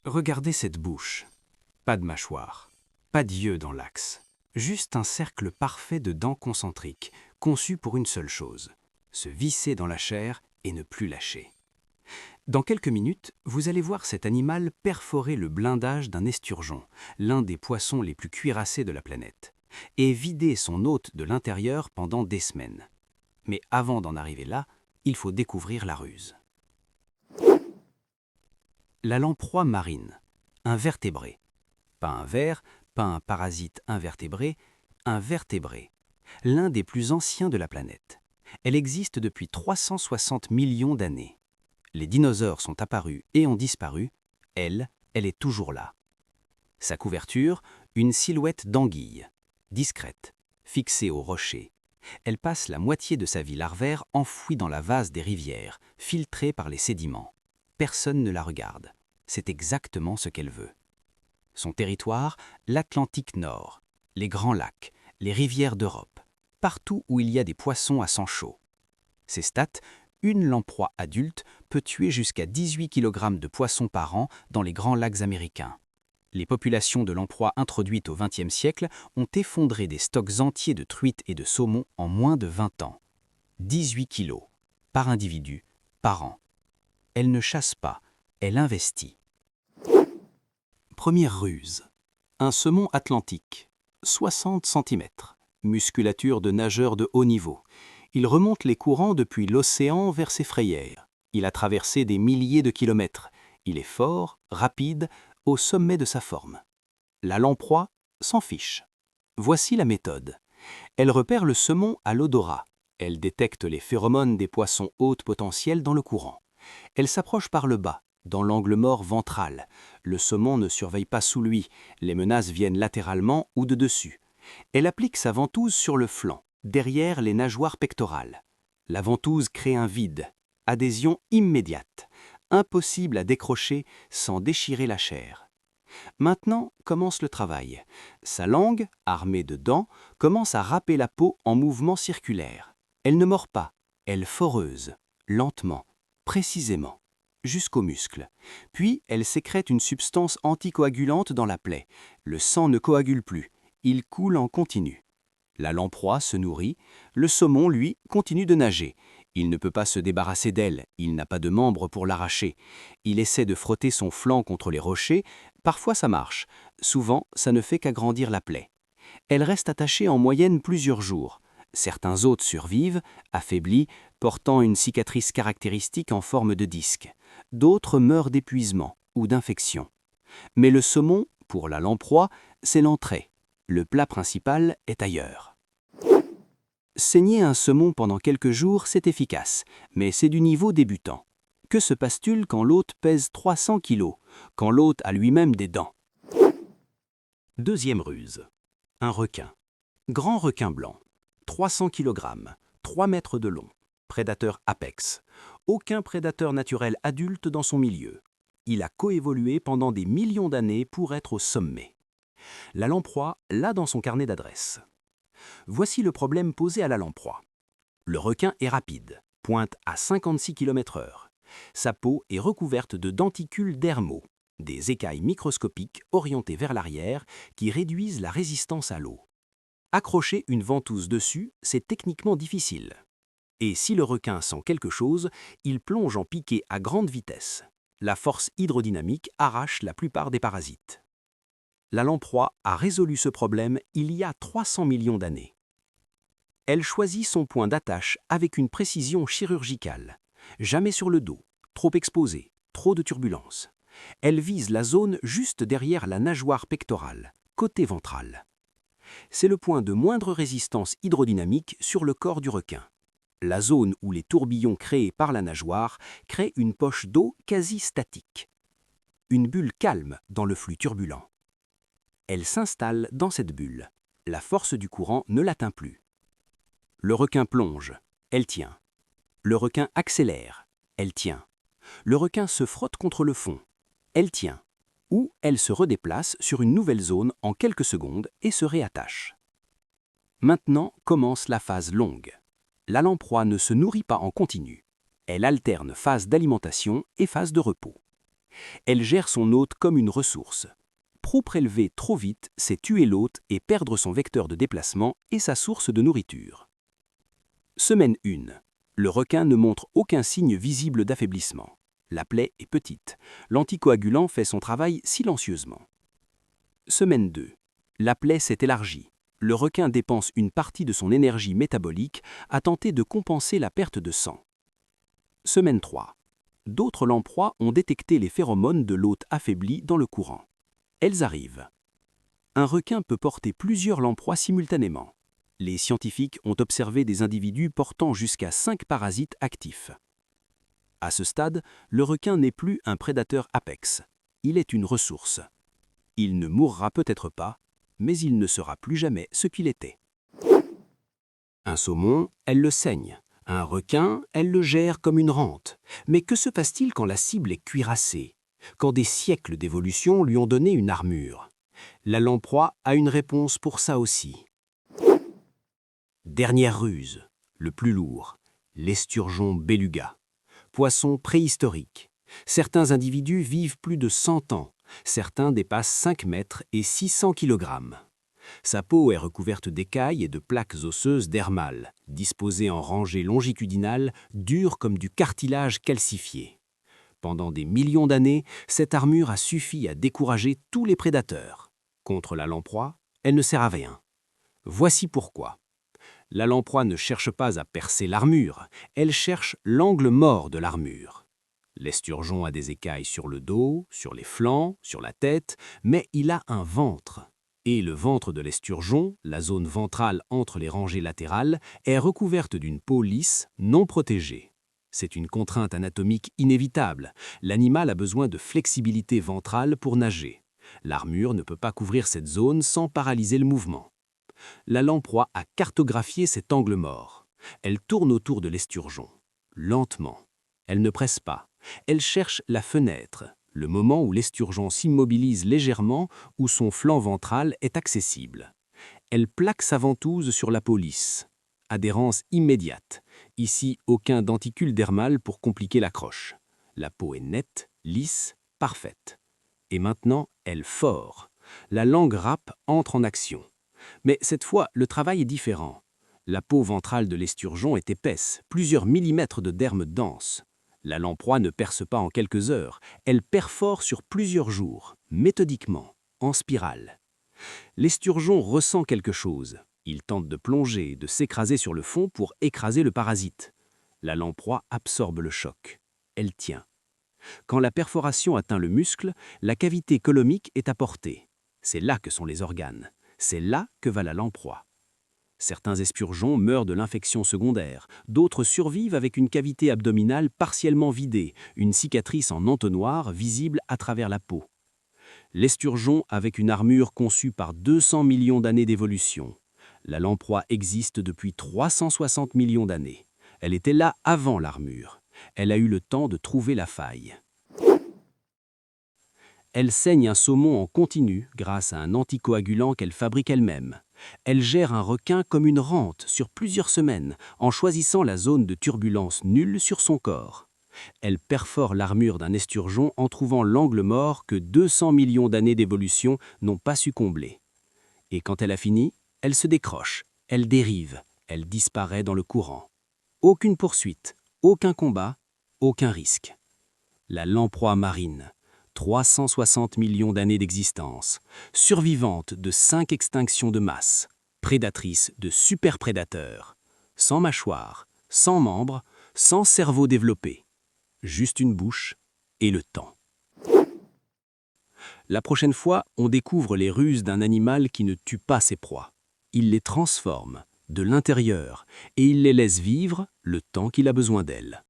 Regardez cette bouche. Pas de mâchoire, pas d'yeux dans l'axe. Juste un cercle parfait de dents concentriques, conçu pour une seule chose, se visser dans la chair et ne plus lâcher. Dans quelques minutes, vous allez voir cet animal perforer le blindage d'un esturgeon, l'un des poissons les plus cuirassés de la planète, et vider son hôte de l'intérieur pendant des semaines. Mais avant d'en arriver là, il faut découvrir la ruse. La lamproie marine, un vertébré. Pas un ver, pas un parasite invertébré, un vertébré, l'un des plus anciens de la planète. Elle existe depuis 360 millions d'années. Les dinosaures sont apparus et ont disparu. Elle est toujours là. Sa couverture, une silhouette d'anguille, discrète, fixée au rocher. Elle passe la moitié de sa vie larvaire enfouie dans la vase des rivières, filtrée par les sédiments. Personne ne la regarde. C'est exactement ce qu'elle veut. Son territoire, l'Atlantique Nord, les grands lacs, les rivières d'Europe, partout où il y a des poissons à sang chaud. Ses stats, une lamproie adulte peut tuer jusqu'à 18 kg de poissons par an dans les grands lacs américains. Les populations de lamproies introduites au XXe siècle ont effondré des stocks entiers de truites et de saumons en moins de 20 ans. 18 kilos, par individu, par an. Elle ne chasse pas, elle investit. Première ruse. Un saumon atlantique, 60 cm, musculature de nageur de haut niveau. Il remonte les courants depuis l'océan vers ses frayères. Il a traversé des milliers de kilomètres. Il est fort, rapide, au sommet de sa forme. La lamproie s'en fiche. Voici la méthode. Elle repère le saumon à l'odorat. Elle détecte les phéromones des poissons hôtes potentiels dans le courant. Elle s'approche par le bas, dans l'angle mort ventral. Le saumon ne surveille pas sous lui. Les menaces viennent latéralement ou de dessus. Elle applique sa ventouse sur le flanc, derrière les nageoires pectorales. La ventouse crée un vide. Adhésion immédiate. Impossible à décrocher sans déchirer la chair. Maintenant commence le travail. Sa langue, armée de dents, commence à râper la peau en mouvement circulaire. Elle ne mord pas, elle foreuse, lentement, précisément, jusqu'aux muscles. Puis elle sécrète une substance anticoagulante dans la plaie. Le sang ne coagule plus, il coule en continu. La lamproie se nourrit, le saumon, lui, continue de nager. Il ne peut pas se débarrasser d'elle, il n'a pas de membre pour l'arracher. Il essaie de frotter son flanc contre les rochers, parfois ça marche, souvent ça ne fait qu'agrandir la plaie. Elle reste attachée en moyenne plusieurs jours. Certains hôtes survivent, affaiblis, portant une cicatrice caractéristique en forme de disque. D'autres meurent d'épuisement ou d'infection. Mais le saumon, pour la lamproie, c'est l'entrée. Le plat principal est ailleurs. Saigner un saumon pendant quelques jours, c'est efficace, mais c'est du niveau débutant. Que se passe-t-il quand l'hôte pèse 300 kg, quand l'hôte a lui-même des dents? Deuxième ruse. Un requin. Grand requin blanc. 300 kg, 3 mètres de long. Prédateur apex. Aucun prédateur naturel adulte dans son milieu. Il a coévolué pendant des millions d'années pour être au sommet. La lamproie l'a dans son carnet d'adresses. Voici le problème posé à la lamproie. Le requin est rapide, pointe à 56 km/h. Sa peau est recouverte de denticules dermaux, des écailles microscopiques orientées vers l'arrière qui réduisent la résistance à l'eau. Accrocher une ventouse dessus, c'est techniquement difficile. Et si le requin sent quelque chose, il plonge en piqué à grande vitesse. La force hydrodynamique arrache la plupart des parasites. La lamproie a résolu ce problème il y a 300 millions d'années. Elle choisit son point d'attache avec une précision chirurgicale. Jamais sur le dos, trop exposé, trop de turbulences. Elle vise la zone juste derrière la nageoire pectorale, côté ventral. C'est le point de moindre résistance hydrodynamique sur le corps du requin. La zone où les tourbillons créés par la nageoire créent une poche d'eau quasi statique. Une bulle calme dans le flux turbulent. Elle s'installe dans cette bulle. La force du courant ne l'atteint plus. Le requin plonge, elle tient. Le requin accélère, elle tient. Le requin se frotte contre le fond, elle tient. Ou elle se redéplace sur une nouvelle zone en quelques secondes et se réattache. Maintenant commence la phase longue. La lamproie ne se nourrit pas en continu. Elle alterne phase d'alimentation et phase de repos. Elle gère son hôte comme une ressource. Prélever trop vite, c'est tuer l'hôte et perdre son vecteur de déplacement et sa source de nourriture. Semaine 1. Le requin ne montre aucun signe visible d'affaiblissement. La plaie est petite. L'anticoagulant fait son travail silencieusement. Semaine 2. La plaie s'est élargie. Le requin dépense une partie de son énergie métabolique à tenter de compenser la perte de sang. Semaine 3. D'autres lamproies ont détecté les phéromones de l'hôte affaibli dans le courant. Elles arrivent. Un requin peut porter plusieurs lamproies simultanément. Les scientifiques ont observé des individus portant jusqu'à 5 parasites actifs. À ce stade, le requin n'est plus un prédateur apex. Il est une ressource. Il ne mourra peut-être pas, mais il ne sera plus jamais ce qu'il était. Un saumon, elle le saigne. Un requin, elle le gère comme une rente. Mais que se passe-t-il quand la cible est cuirassée? Quand des siècles d'évolution lui ont donné une armure? La lamproie a une réponse pour ça aussi. Dernière ruse, le plus lourd, l'esturgeon beluga. Poisson préhistorique. Certains individus vivent plus de 100 ans, certains dépassent 5 mètres et 600 kg. Sa peau est recouverte d'écailles et de plaques osseuses dermales, disposées en rangées longitudinales, dures comme du cartilage calcifié. Pendant des millions d'années, cette armure a suffi à décourager tous les prédateurs. Contre la lamproie, elle ne sert à rien. Voici pourquoi. La lamproie ne cherche pas à percer l'armure, elle cherche l'angle mort de l'armure. L'esturgeon a des écailles sur le dos, sur les flancs, sur la tête, mais il a un ventre. Et le ventre de l'esturgeon, la zone ventrale entre les rangées latérales, est recouverte d'une peau lisse, non protégée. C'est une contrainte anatomique inévitable. L'animal a besoin de flexibilité ventrale pour nager. L'armure ne peut pas couvrir cette zone sans paralyser le mouvement. La lamproie a cartographié cet angle mort. Elle tourne autour de l'esturgeon, lentement. Elle ne presse pas. Elle cherche la fenêtre, le moment où l'esturgeon s'immobilise légèrement, où son flanc ventral est accessible. Elle plaque sa ventouse sur la peau lisse. Adhérence immédiate. Ici, aucun denticule dermal pour compliquer l'accroche. La peau est nette, lisse, parfaite. Et maintenant, elle fore. La langue râpe entre en action. Mais cette fois, le travail est différent. La peau ventrale de l'esturgeon est épaisse, plusieurs millimètres de derme dense. La lamproie ne perce pas en quelques heures, elle perfore sur plusieurs jours, méthodiquement, en spirale. L'esturgeon ressent quelque chose. Il tente de plonger, de s'écraser sur le fond pour écraser le parasite. La lamproie absorbe le choc. Elle tient. Quand la perforation atteint le muscle, la cavité colomique est à portée. C'est là que sont les organes. C'est là que va la lamproie. Certains esturgeons meurent de l'infection secondaire, d'autres survivent avec une cavité abdominale partiellement vidée, une cicatrice en entonnoir visible à travers la peau. L'esturgeon avec une armure conçue par 200 millions d'années d'évolution. La lamproie existe depuis 360 millions d'années. Elle était là avant l'armure. Elle a eu le temps de trouver la faille. Elle saigne un saumon en continu grâce à un anticoagulant qu'elle fabrique elle-même. Elle gère un requin comme une rente sur plusieurs semaines en choisissant la zone de turbulence nulle sur son corps. Elle perfore l'armure d'un esturgeon en trouvant l'angle mort que 200 millions d'années d'évolution n'ont pas su combler. Et quand elle a fini, elle se décroche, elle dérive, elle disparaît dans le courant. Aucune poursuite, aucun combat, aucun risque. La lamproie marine. 360 millions d'années d'existence, survivante de 5 extinctions de masse, prédatrice de superprédateurs, sans mâchoire, sans membres, sans cerveau développé, juste une bouche et le temps. La prochaine fois, on découvre les ruses d'un animal qui ne tue pas ses proies. Il les transforme de l'intérieur et il les laisse vivre le temps qu'il a besoin d'elles.